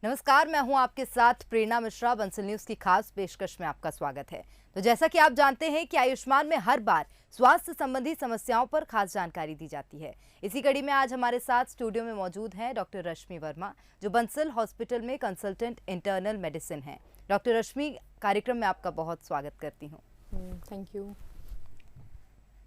नमस्कार, मैं हूं आपके साथ प्रेरणा मिश्रा। बंसल न्यूज की खास पेशकश में आपका स्वागत है। तो जैसा कि आप जानते हैं कि आयुष्मान में हर बार स्वास्थ्य संबंधी समस्याओं पर खास जानकारी दी जाती है। इसी कड़ी में आज हमारे साथ स्टूडियो में मौजूद हैं डॉक्टर रश्मि वर्मा, जो बंसल हॉस्पिटल में कंसल्टेंट इंटरनल मेडिसिन हैं। डॉक्टर रश्मि, कार्यक्रम में आपका बहुत स्वागत करती हूँ। Thank you.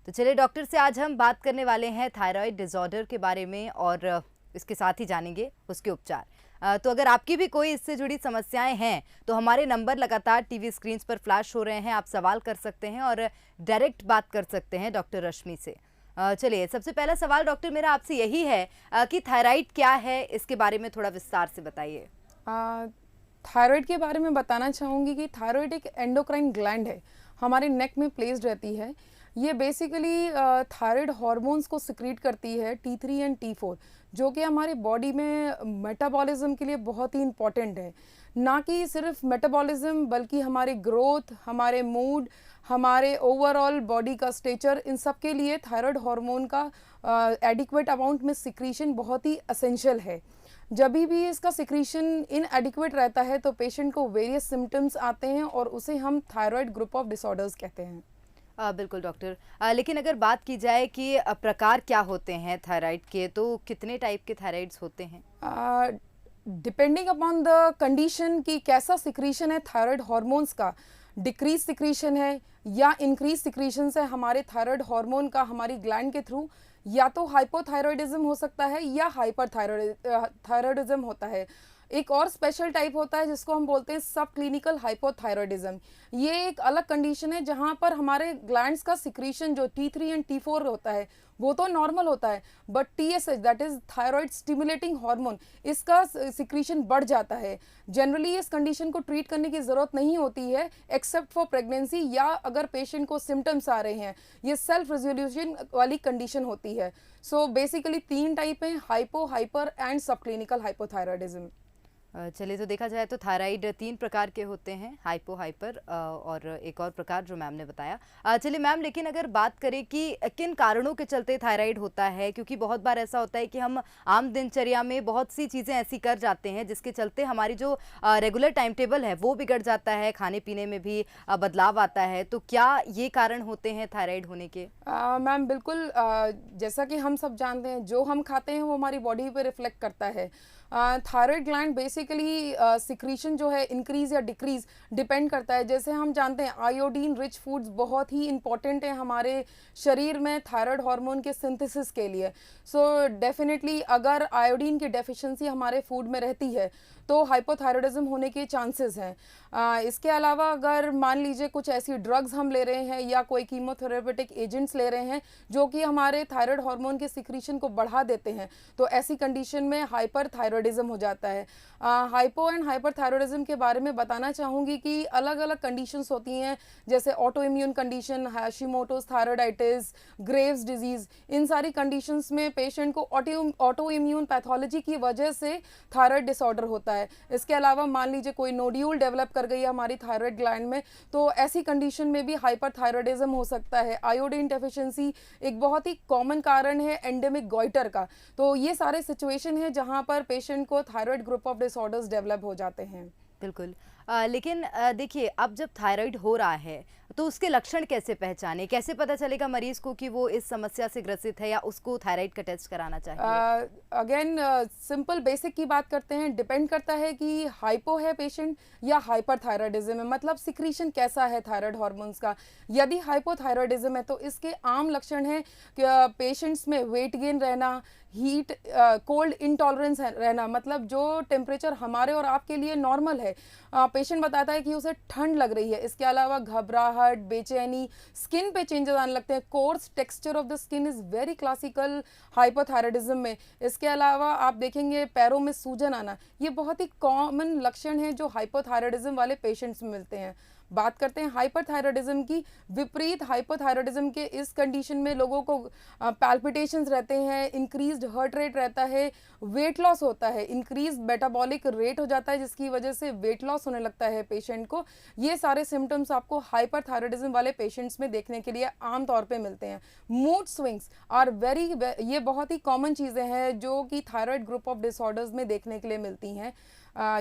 तो चलिए डॉक्टर से आज हम बात करने वाले हैं थायराइड डिसऑर्डर के बारे में और इसके साथ ही जानेंगे उसके उपचार। तो अगर आपकी भी कोई इससे जुड़ी समस्याएं हैं तो हमारे नंबर लगातार टीवी स्क्रीन पर फ्लैश हो रहे हैं। आप सवाल कर सकते हैं और डायरेक्ट बात कर सकते हैं डॉक्टर रश्मि से। चलिए, सबसे पहला सवाल डॉक्टर मेरा आपसे यही है कि थायराइड क्या है, इसके बारे में थोड़ा विस्तार से बताइए। थायराइड के बारे में बताना चाहूँगी कि थायराइड एक एंडोक्राइन ग्लैंड है, हमारे नेक में प्लेस्ड रहती है। ये बेसिकली थायराइड हार्मोन्स को सिक्रीट करती है, T3 एंड T4, जो कि हमारे बॉडी में मेटाबॉलिज्म के लिए बहुत ही इम्पॉर्टेंट है। ना कि सिर्फ मेटाबॉलिज्म बल्कि हमारे ग्रोथ, हमारे मूड, हमारे ओवरऑल बॉडी का स्टेचर, इन सब के लिए थायराइड हार्मोन का एडिक्वेट अमाउंट में सिक्रीशन बहुत ही असेंशियल है। जब भी इसका सिक्रीशन इनएडिक्वेट रहता है तो पेशेंट को वेरियस सिम्टम्स आते हैं और उसे हम थायराइड ग्रुप ऑफ डिसऑर्डर्स कहते हैं। बिल्कुल डॉक्टर, लेकिन अगर बात की जाए कि प्रकार क्या होते हैं थायराइड के, तो कितने टाइप के थायराइड्स होते हैं? डिपेंडिंग अपॉन द कंडीशन कि कैसा सिक्रीशन है थायराइड हार्मोन्स का, डिक्रीज सिक्रीशन है या इंक्रीज सिक्रीशन है हमारे थायराइड हार्मोन का हमारी ग्लैंड के थ्रू, या तो हाइपोथायरॉयडिज्म हो सकता है या हाइपर थायरॉयडिज्म होता है। एक और स्पेशल टाइप होता है जिसको हम बोलते हैं सब क्लिनिकल हाइपोथायरॉयडिज्म। ये एक अलग कंडीशन है जहां पर हमारे ग्लैंड्स का सिक्रीशन जो T3 एंड T4 होता है वो तो नॉर्मल होता है, but TSH that is thyroid stimulating hormone, इसका सिक्रीशन बढ़ जाता है। जनरली इस कंडीशन को ट्रीट करने की ज़रूरत नहीं होती है एक्सेप्ट फॉर प्रेगनेंसी, या अगर पेशेंट को सिम्टम्स आ रहे हैं। ये सेल्फ रेजोल्यूशन वाली कंडीशन होती है। सो बेसिकली 3 टाइप हैं, हाइपो, हाइपर एंड सब क्लिनिकल हाइपोथायरॉयडिज्म। चलिए, तो देखा जाए तो थायराइड 3 प्रकार के होते हैं, हाइपो, हाइपर और एक और प्रकार जो मैम ने बताया। चलिए मैम, लेकिन अगर बात करें कि किन कारणों के चलते थायराइड होता है, क्योंकि बहुत बार ऐसा होता है कि हम आम दिनचर्या में बहुत सी चीज़ें ऐसी कर जाते हैं जिसके चलते हमारी जो रेगुलर टाइम टेबल है वो बिगड़ जाता है, खाने पीने में भी बदलाव आता है। तो क्या ये कारण होते हैं थायराइड होने के? मैम बिल्कुल, जैसा कि हम सब जानते हैं जो हम खाते हैं वो हमारी बॉडी पे रिफ्लेक्ट करता है। थायराइड ग्लैंड बेसिकली सिक्रीशन जो है इंक्रीज या डिक्रीज डिपेंड करता है। जैसे हम जानते हैं आयोडीन रिच फूड्स बहुत ही इंपॉर्टेंट है हमारे शरीर में थायराइड हार्मोन के सिंथेसिस के लिए। सो डेफिनेटली अगर आयोडीन की डेफिशिएंसी हमारे फूड में रहती है तो हाइपोथायरॉयडिज्म होने के चांसेस हैं। इसके अलावा अगर मान लीजिए कुछ ऐसी ड्रग्स हम ले रहे हैं या कोई कीमोथेरेपेटिक एजेंट्स ले रहे हैं जो कि हमारे थायराइड हार्मोन के सिक्रीशन को बढ़ा देते हैं, तो ऐसी कंडीशन में हाइपर थायरॉयडिज्म हो जाता है। हाइपो एंड हाइपर थायरॉयडिज्म के बारे में बताना चाहूँगी कि अलग अलग कंडीशंस होती हैं, जैसे auto immune condition, Hashimoto's thyroiditis, Graves disease. इन सारी कंडीशंस में पेशेंट को ऑटो इम्यून पैथोलॉजी की वजह से थायराइड डिसऑर्डर होता है। इसके अलावा मान लीजिए कोई नोड्यूल डेवलप कर गई है हमारी थायराइड ग्लैंड में, तो ऐसी कंडीशन में भी हाइपरथायरॉयडिज्म हो सकता है। आयोडीन डेफिशिएंसी एक बहुत ही कॉमन कारण है एंडेमिक गॉइटर का। तो ये सारे सिचुएशन है जहां पर पेशेंट को thyroid group of disorders develop हो जाते हैं। बिल्कुल। लेकिन देखिए, अब जब थायराइड हो रहा है तो उसके लक्षण कैसे पहचाने, कैसे पता चलेगा मरीज को कि वो इस समस्या से ग्रसित है या उसको थायराइड का टेस्ट कराना चाहिए? अगेन सिंपल बेसिक की बात करते हैं, डिपेंड करता है कि हाइपो है पेशेंट या हाइपर थायराइडिज्म है, मतलब सिक्रीशन कैसा है थायराइड हार्मोन्स का। यदि हाइपोथायरॉयडिज्म है तो इसके आम लक्षण है कि पेशेंट्स में वेट गेन रहना, हीट कोल्ड इंटॉलरेंस रहना, मतलब जो टेम्परेचर हमारे और आपके लिए नॉर्मल है पेशेंट बताता है कि उसे ठंड लग रही है। इसके अलावा घबराहट, बेचैनी, स्किन पे चेंजेस आने लगते हैं। Course texture of the skin is very classical hypothyroidism में। इसके अलावा आप देखेंगे पैरों में सूजन आना, ये बहुत ही कॉमन लक्षण है जो हाइपोथायरॉयडिज्म वाले पेशेंट्स में मिलते हैं। बात करते हैं हाइपरथायरॉयडिज्म की। विपरीत हाइपोथायरॉयडिज्म के इस कंडीशन में लोगों को पैल्पिटेशंस रहते हैं, इंक्रीज्ड हार्ट रेट रहता है, वेट लॉस होता है, इंक्रीज मेटाबॉलिक रेट हो जाता है जिसकी वजह से वेट लॉस होने लगता है पेशेंट को। ये सारे सिम्टम्स आपको हाइपरथायरॉयडिज्म वाले पेशेंट्स में देखने के लिए आमतौर पे मिलते हैं। मूड स्विंग्स आर वेरी, ये बहुत ही कॉमन चीज़ें हैं जो कि थायराइड ग्रुप ऑफ डिसऑर्डर्स में देखने के लिए मिलती हैं।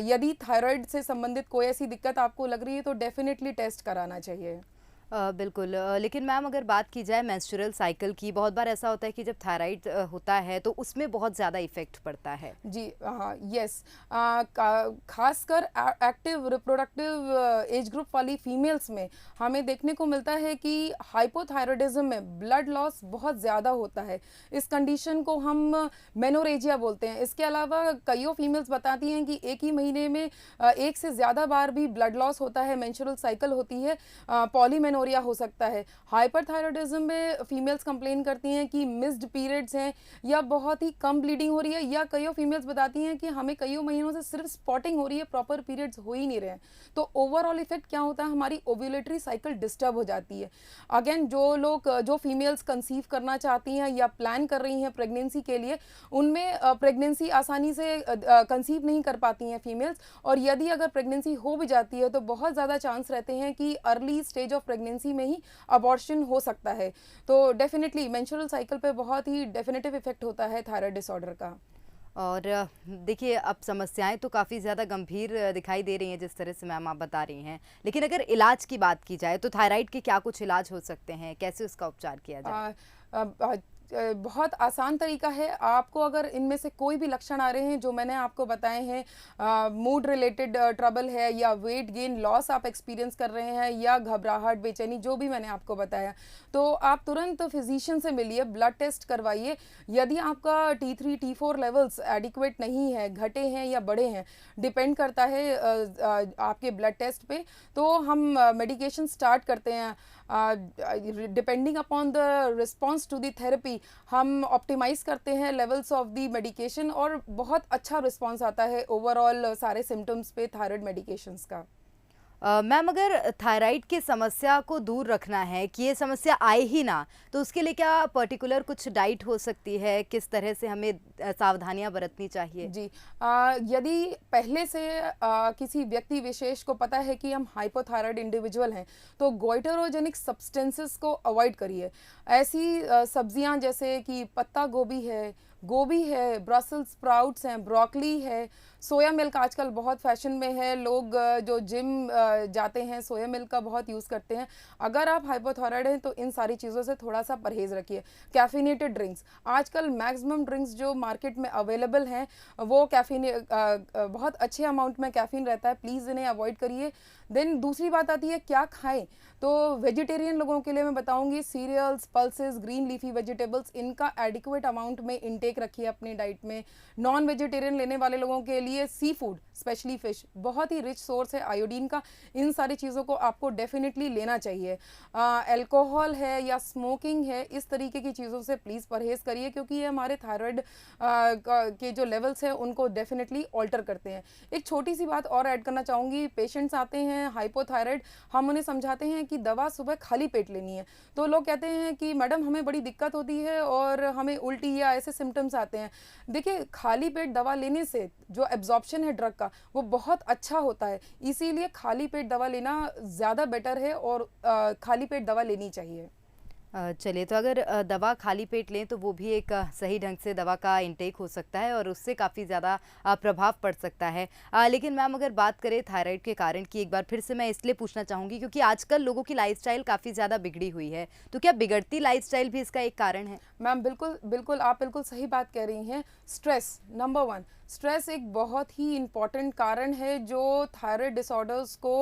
यदि थायराइड से संबंधित कोई ऐसी दिक्कत आपको लग रही है तो डेफिनेटली टेस्ट कराना चाहिए। बिल्कुल, लेकिन मैम अगर बात की जाए मेंस्ट्रुअल साइकिल की, बहुत बार ऐसा होता है कि जब थायराइड होता है तो उसमें बहुत ज़्यादा इफ़ेक्ट पड़ता है। जी हाँ, यस। खासकर एक्टिव रिप्रोडक्टिव एज ग्रुप वाली फीमेल्स में हमें देखने को मिलता है कि हाइपोथायराइडिज्म में ब्लड लॉस बहुत ज़्यादा होता है। इस कंडीशन को हम मेनोरेजिया बोलते हैं। इसके अलावा कईयों फीमेल्स बताती हैं कि एक ही महीने में एक से ज़्यादा बार भी ब्लड लॉस होता है, मेंस्ट्रुअल साइकिल होती है, पॉलीमेनोरिया हो सकता है। हाइपरथायराइडिज्म में फीमेल्स कंप्लेन करती हैं कि मिस्ड पीरियड्स हैं या बहुत ही कम ब्लीडिंग हो रही है, या कईयों फीमेल्स बताती हैं कि हमें कईयों महीनों से सिर्फ स्पॉटिंग हो रही है, प्रॉपर पीरियड्स हो ही नहीं रहे हैं। तो ओवरऑल इफेक्ट क्या होता है, हमारी ओव्यूलेटरी साइकिल डिस्टर्ब हो जाती है। अगेन जो फीमेल्स कंसीव करना चाहती हैं या प्लान कर रही हैं प्रेगनेंसी के लिए, उनमें प्रेगनेंसी आसानी से कंसीव नहीं कर पाती हैं फीमेल्स, और यदि अगर प्रेगनेंसी हो भी जाती है तो बहुत ज़्यादा चांस रहते हैं कि अर्ली स्टेज ऑफ प्रेगनेंसी में ही अबॉर्शन हो सकता है। तो डेफिनेटली मेंस्ट्रुअल साइकिल पे बहुत ही डेफिनेटिव इफेक्ट होता है थायराइड डिसऑर्डर का। और देखिए, अब समस्याएं तो काफ़ी ज़्यादा गंभीर दिखाई दे रही हैं जिस तरह से मैम आप बता रही हैं, लेकिन अगर इलाज की बात की जाए तो थायराइड के क्या कुछ इलाज हो सकते हैं, कैसे उसका उपचार किया जाए? बहुत आसान तरीका है। आपको अगर इनमें से कोई भी लक्षण आ रहे हैं जो मैंने आपको बताए हैं, मूड रिलेटेड ट्रबल है, या वेट गेन लॉस आप एक्सपीरियंस कर रहे हैं, या घबराहट, बेचैनी, जो भी मैंने आपको बताया, तो आप तुरंत फिजिशियन से मिलिए, ब्लड टेस्ट करवाइए। यदि आपका T3 T4 लेवल्स एडिक्वेट नहीं है, घटे हैं या बढ़े हैं, डिपेंड करता है आपके ब्लड टेस्ट पे, तो हम मेडिकेशन स्टार्ट करते हैं। Depending upon the response to the therapy हम ऑप्टिमाइज करते हैं लेवल्स ऑफ द मेडिकेशन, और बहुत अच्छा रिस्पॉन्स आता है ओवरऑल सारे सिम्टम्स पे थायराइड मेडिकेशंस का। मैम, अगर थायराइड की समस्या को दूर रखना है कि ये समस्या आए ही ना, तो उसके लिए क्या पर्टिकुलर कुछ डाइट हो सकती है, किस तरह से हमें सावधानियां बरतनी चाहिए? जी, यदि पहले से किसी व्यक्ति विशेष को पता है कि हम हाइपोथायराइड इंडिविजुअल हैं, तो गोइटरोजेनिक सब्सटेंसेस को अवॉइड करिए। ऐसी सब्जियां जैसे कि पत्ता गोभी है, ब्रसल्स स्प्राउट्स हैं, ब्रोकली है, सोया मिल्क आजकल बहुत फैशन में है। लोग जो जिम जाते हैं सोया मिल्क का बहुत यूज़ करते हैं। अगर आप हाइपोथायराइड हैं तो इन सारी चीज़ों से थोड़ा सा परहेज़ रखिए। कैफिनेटेड ड्रिंक्स, आजकल मैक्सिमम ड्रिंक्स जो मार्केट में अवेलेबल हैं वो बहुत अच्छे अमाउंट में कैफीन रहता है, प्लीज़ इन्हें अवॉइड करिए। देन दूसरी बात आती है क्या खाएं, तो वेजिटेरियन लोगों के लिए मैं बताऊंगी cereals, pulses, green leafy vegetables, इनका एडिक्वेट अमाउंट में इनटेक रखिए अपनी डाइट में। नॉन वेजिटेरियन लेने वाले लोगों के लिए सी फूड, स्पेशली फिश, बहुत ही रिच सोर्स है आयोडीन का। इन सारी चीज़ों को आपको डेफिनेटली लेना चाहिए। अल्कोहल है या स्मोकिंग है, इस तरीके की चीज़ों से प्लीज़ परहेज़ करिए, क्योंकि ये हमारे थायराइड के जो लेवल्स हैं उनको डेफिनेटली ऑल्टर करते हैं। एक छोटी सी बात और ऐड करना चाहूँगी, पेशेंट्स आते हैं हाइपोथायराइड, हम उन्हें समझाते हैं कि दवा सुबह खाली पेट लेनी है, तो लोग कहते हैं कि मैडम हमें बड़ी दिक्कत होती है और हमें उल्टी या ऐसे सिम्टम्स आते हैं। देखिए, खाली पेट दवा लेने से जो एब्जॉर्प्शन है ड्रग का वो बहुत अच्छा होता है, इसीलिए खाली पेट दवा लेना ज़्यादा बेटर है, और खाली पेट दवा लेनी चाहिए। चलिए, तो अगर दवा खाली पेट लें तो वो भी एक सही ढंग से दवा का इंटेक हो सकता है और उससे काफ़ी ज़्यादा प्रभाव पड़ सकता है। लेकिन मैम, अगर बात करें थायराइड के कारण की, एक बार फिर से मैं इसलिए पूछना चाहूँगी क्योंकि आजकल लोगों की लाइफस्टाइल काफ़ी ज़्यादा बिगड़ी हुई है, तो क्या बिगड़ती लाइफस्टाइल भी इसका एक कारण है? मैम बिल्कुल बिल्कुल, आप बिल्कुल सही बात कह रही हैं। स्ट्रेस, नंबर 1, स्ट्रेस एक बहुत ही इम्पॉर्टेंट कारण है जो थायराइड डिसऑर्डर्स को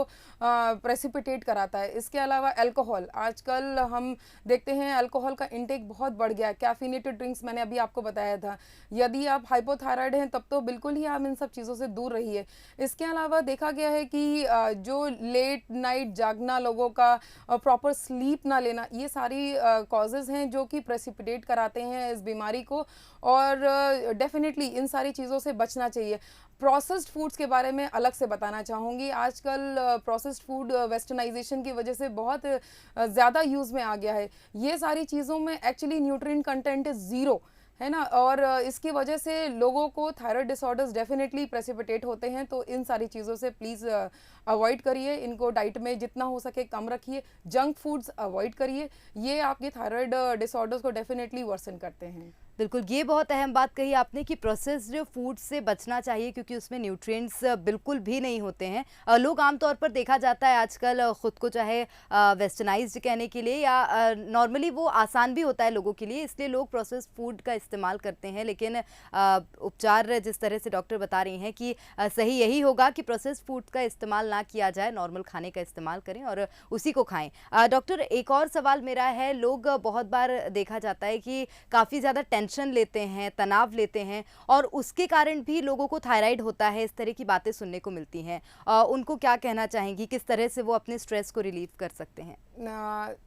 प्रेसिपिटेट कराता है। इसके अलावा अल्कोहल, आजकल हम देखते हैं अल्कोहल का इंटेक बहुत बढ़ गया है। कैफिनेटेड ड्रिंक्स मैंने अभी आपको बताया था। यदि आप हाइपोथायराइड हैं तब तो बिल्कुल ही आप इन सब चीज़ों से दूर रहिए। इसके अलावा देखा गया है कि जो लेट नाइट जागना, लोगों का प्रॉपर स्लीप ना लेना, ये सारी कॉजेज़ हैं जो कि प्रेसिपिटेट कराते हैं इस बीमारी को, और डेफिनेटली इन सारी चीज़ों से बचना चाहिए। प्रोसेस्ड फूड्स के बारे में अलग से बताना चाहूँगी। आजकल प्रोसेस्ड फूड वेस्टर्नाइजेशन की वजह से बहुत ज़्यादा यूज़ में आ गया है। ये सारी चीज़ों में actually nutrient content is zero, है ना, और इसकी वजह से लोगों को थायराइड डिसऑर्डर्स डेफिनेटली प्रेसिपिटेट होते हैं। तो इन सारी चीज़ों से प्लीज़ अवॉइड करिए, इनको डाइट में जितना हो सके कम रखिए। जंक फूड्स अवॉइड करिए, ये आपके थायराइड डिसऑर्डर्स को डेफिनेटली वर्सन करते हैं। बिल्कुल, ये बहुत अहम बात कही आपने कि प्रोसेस्ड फूड से बचना चाहिए क्योंकि उसमें न्यूट्रिएंट्स बिल्कुल भी नहीं होते हैं। लोग आमतौर पर देखा जाता है आजकल खुद को चाहे वेस्टर्नाइज्ड कहने के लिए या नॉर्मली वो आसान भी होता है लोगों के लिए, इसलिए लोग प्रोसेस्ड फूड का इस्तेमाल करते हैं। लेकिन उपचार जिस तरह से डॉक्टर बता रही हैं कि सही यही होगा कि प्रोसेस्ड फूड का इस्तेमाल ना किया जाए, नॉर्मल खाने का इस्तेमाल करें और उसी को खाएँ। डॉक्टर, एक और सवाल मेरा है, लोग बहुत बार देखा जाता है कि काफ़ी ज़्यादा टेंशन लेते हैं, तनाव लेते हैं और उसके कारण भी लोगों को थायराइड होता है, इस तरह की बातें सुनने को मिलती हैं। उनको क्या कहना चाहेंगी, किस तरह से वो अपने स्ट्रेस को रिलीव कर सकते हैं?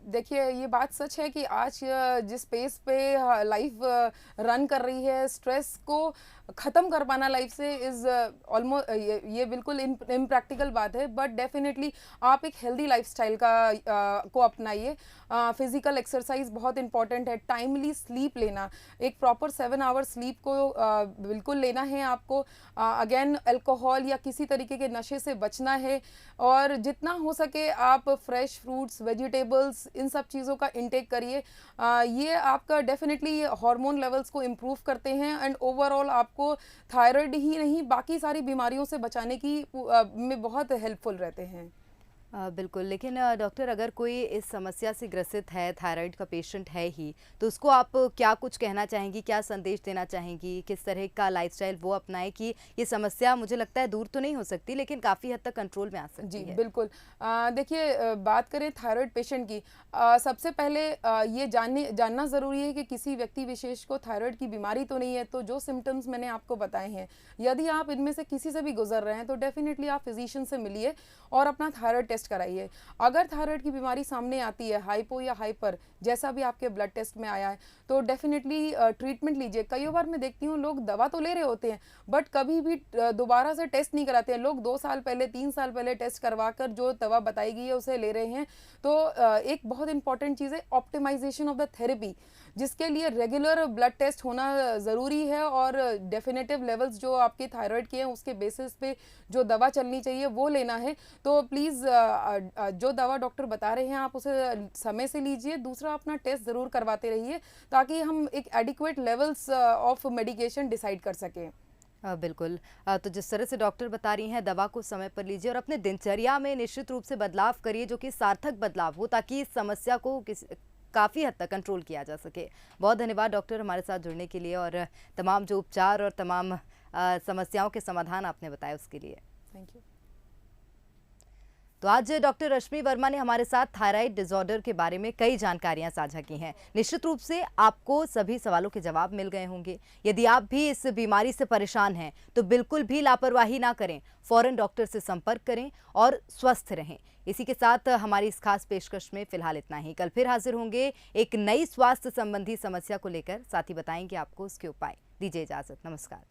देखिए, ये बात सच है कि आज जिस पेस पे लाइफ रन कर रही है, स्ट्रेस को ख़त्म कर पाना लाइफ से इज़ ऑलमोस्ट ये बिल्कुल इम्प्रैक्टिकल बात है। बट डेफिनेटली आप एक हेल्दी लाइफस्टाइल को अपनाइए। फिज़िकल एक्सरसाइज बहुत इंपॉर्टेंट है, टाइमली स्लीप लेना, एक प्रॉपर 7 आवर्स स्लीप को बिल्कुल लेना है आपको। अगेन अल्कोहल या किसी तरीके के नशे से बचना है और जितना हो सके आप फ्रेश फ्रूट्स, वेजिटेबल्स, इन सब चीज़ों का इंटेक करिए। ये आपका डेफिनेटली हार्मोन लेवल्स को इम्प्रूव करते हैं एंड ओवरऑल आपको थायराइड ही नहीं बाकी सारी बीमारियों से बचाने की में बहुत हेल्पफुल रहते हैं। बिल्कुल, लेकिन डॉक्टर, अगर कोई इस समस्या से ग्रसित है, थायराइड का पेशेंट है ही, तो उसको आप क्या कुछ कहना चाहेंगी, क्या संदेश देना चाहेंगी, किस तरह का लाइफस्टाइल वो अपनाए कि ये समस्या मुझे लगता है दूर तो नहीं हो सकती लेकिन काफ़ी हद तक कंट्रोल में आ सकती जी है? बिल्कुल। देखिए, बात करें थायराइड पेशेंट की, सबसे पहले ये जानना ज़रूरी है कि किसी व्यक्ति विशेष को थायराइड की बीमारी तो नहीं है। तो जो सिम्टम्स मैंने आपको बताए हैं, यदि आप इनमें से किसी से भी गुजर रहे हैं तो डेफिनेटली आप फिजिशियन से मिलिए और अपना थायराइड टेस्ट कराइए। अगर थायराइड की बीमारी सामने आती है, हाइपो या हाइपर, जैसा भी आपके ब्लड टेस्ट में आया है, तो डेफिनेटली ट्रीटमेंट लीजिए। कई बार मैं देखती हूँ लोग दवा तो ले रहे होते हैं बट कभी भी दोबारा से टेस्ट नहीं कराते हैं। लोग 2 साल पहले, 3 साल पहले टेस्ट करवा कर जो दवा बताई गई है उसे ले रहे हैं। तो एक बहुत इंपॉर्टेंट चीज़ है ऑप्टिमाइजेशन ऑफ द थेरेपी, जिसके लिए रेगुलर ब्लड टेस्ट होना ज़रूरी है और डेफिनेटिव लेवल्स जो आपके थायराइड के हैं उसके बेसिस पे जो दवा चलनी चाहिए वो लेना है। तो प्लीज़ जो दवा डॉक्टर बता रहे हैं आप उसे समय से लीजिए। दूसरा, अपना टेस्ट ज़रूर करवाते रहिए ताकि हम एक adequate levels of medication decide कर सकें। बिल्कुल। तो जिस तरह से डॉक्टर बता रही हैं, दवा को समय पर लीजिए और अपने दिनचर्या में निश्चित रूप से बदलाव करिए जो कि सार्थक बदलाव हो ताकि इस समस्या को काफ़ी हद तक कंट्रोल किया जा सके। बहुत धन्यवाद डॉक्टर हमारे साथ जुड़ने के लिए और तमाम जो उपचार और तमाम समस्याओं के समाधान आपने बताए उसके लिए। Thank you. तो आज डॉक्टर रश्मि वर्मा ने हमारे साथ थायराइड डिसऑर्डर के बारे में कई जानकारियां साझा की हैं। निश्चित रूप से आपको सभी सवालों के जवाब मिल गए होंगे। यदि आप भी इस बीमारी से परेशान हैं तो बिल्कुल भी लापरवाही ना करें, फौरन डॉक्टर से संपर्क करें और स्वस्थ रहें। इसी के साथ हमारी इस खास पेशकश में फिलहाल इतना ही। कल फिर हाजिर होंगे एक नई स्वास्थ्य संबंधी समस्या को लेकर, साथ ही बताएंगे आपको उसके उपाय। दीजिए इजाजत, नमस्कार।